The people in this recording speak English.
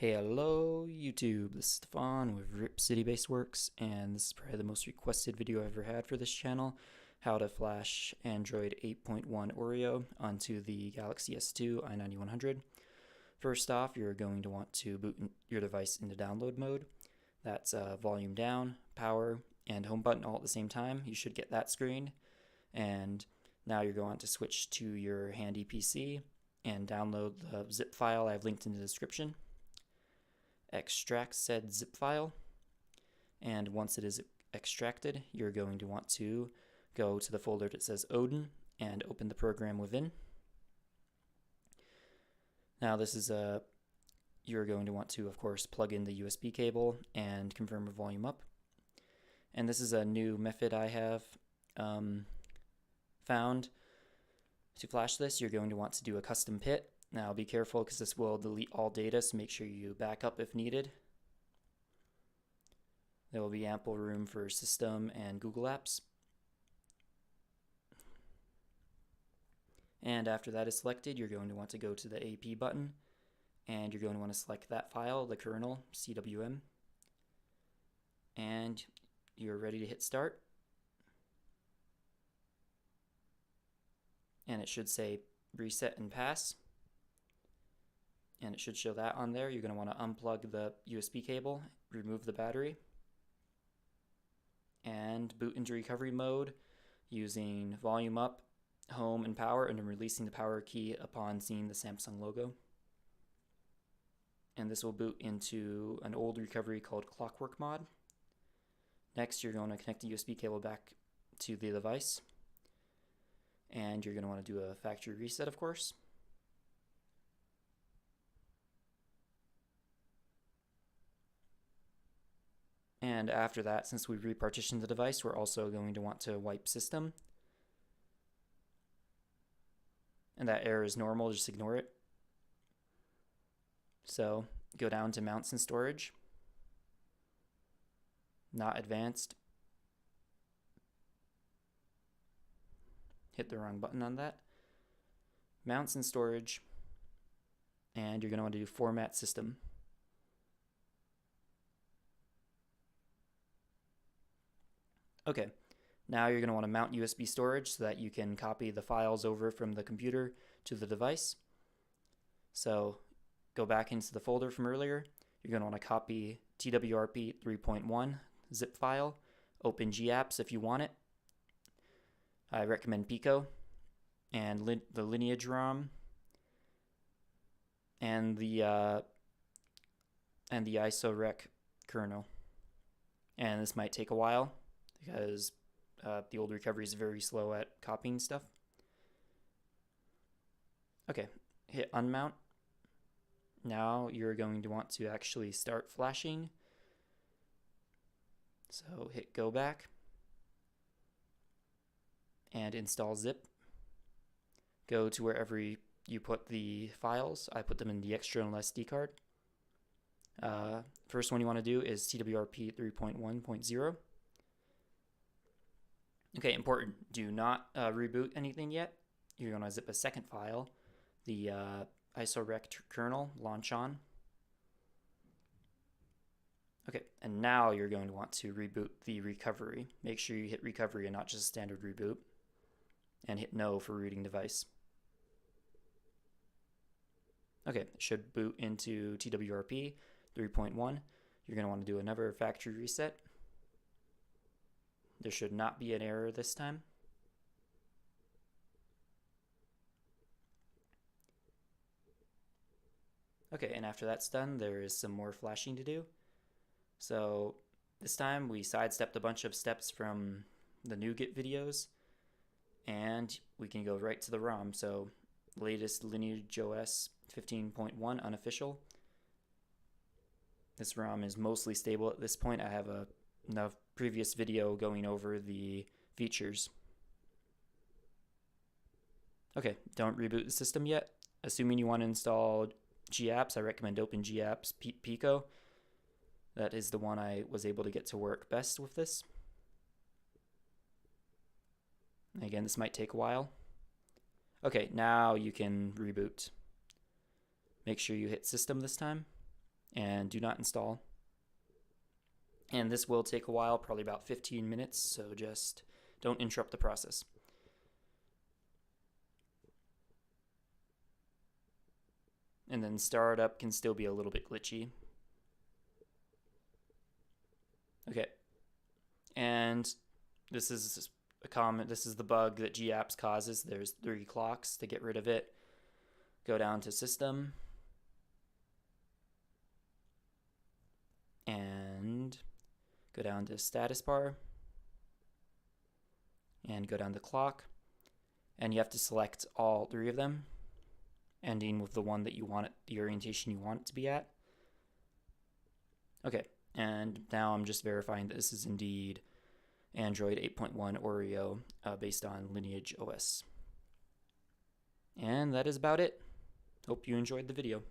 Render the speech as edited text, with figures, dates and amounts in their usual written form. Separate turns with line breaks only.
Hello YouTube, this is Stefan with RIP City Baseworks, and this is probably the most requested video I've ever had for this channel, how to flash Android 8.1 Oreo onto the Galaxy S2 i9100. First off, you're going to want to boot your device into download mode. That's volume down, power, and home button all at the same time. You should get that screen. And now you're going to switch to your handy PC and download the zip file I've linked in the description. Extract said zip file, and once it is extracted, you're going to want to go to the folder that says Odin and open the program within. Now this is you're going to want to, of course, plug in the USB cable and confirm a volume up. And this is a new method I have found to flash this. You're going to want to do a custom PIT. Now be careful because this will delete all data, so make sure you back up if needed. There will be ample room for system and Google Apps. And after that is selected, you're going to want to go to the AP button, and you're going to want to select that file, the kernel, CWM, and you're ready to hit start. And it should say reset and pass. And it should show that on there. You're going to want to unplug the USB cable, remove the battery, and boot into recovery mode using volume up, home, and power, and then releasing the power key upon seeing the Samsung logo. And this will boot into an old recovery called Clockwork Mod. Next, you're going to connect the USB cable back to the device, and you're going to want to do a factory reset, of course. And after that, since we've repartitioned the device, we're also going to want to wipe system. And that error is normal, just ignore it. So go down to mounts and storage, not advanced. Hit the wrong button on that. Mounts and storage, and you're going to want to do format system. Okay, now you're going to want to mount USB storage so that you can copy the files over from the computer to the device. So go back into the folder from earlier. You're going to want to copy TWRP 3.1 zip file, open GApps if you want it. I recommend Pico, and the Lineage ROM, and the ISO-rec kernel. And this might take a while, because the old recovery is very slow at copying stuff. Okay, hit unmount. Now you're going to want to actually start flashing. So hit go back and install zip. Go to wherever you put the files. I put them in the external SD card. First one you want to do is TWRP 3.1.0. Okay, important. Do not reboot anything yet. You're going to zip a second file, the ISO-rec kernel, launch on. Okay, and now you're going to want to reboot the recovery. Make sure you hit recovery and not just a standard reboot. And hit no for rooting device. Okay, it should boot into TWRP 3.1. You're going to want to do another factory reset. There should not be an error this time. Okay, and after that's done, there is some more flashing to do. So this time we sidestepped a bunch of steps from the NuGet videos, and we can go right to the ROM. So latest Lineage OS 15.1 unofficial. This ROM is mostly stable at this point. I have a previous video going over the features. Okay, don't reboot the system yet. Assuming you want to install GApps, I recommend Open GApps Pico. That is the one I was able to get to work best with this. Again, this might take a while. Okay, now you can reboot. Make sure you hit system this time, and do not install. And this will take a while, probably about 15 minutes, so just don't interrupt the process. And then startup can still be a little bit glitchy. Okay, and this is the bug that gapps causes. There's 3 clocks. To get rid of it, go down to System and go down to Status Bar and go down to Clock, and you have to select all 3 of them, ending with the one that you want it, the orientation you want it to be at. Okay, and now I'm just verifying that this is indeed Android 8.1 Oreo based on Lineage OS. And that is about it. Hope you enjoyed the video.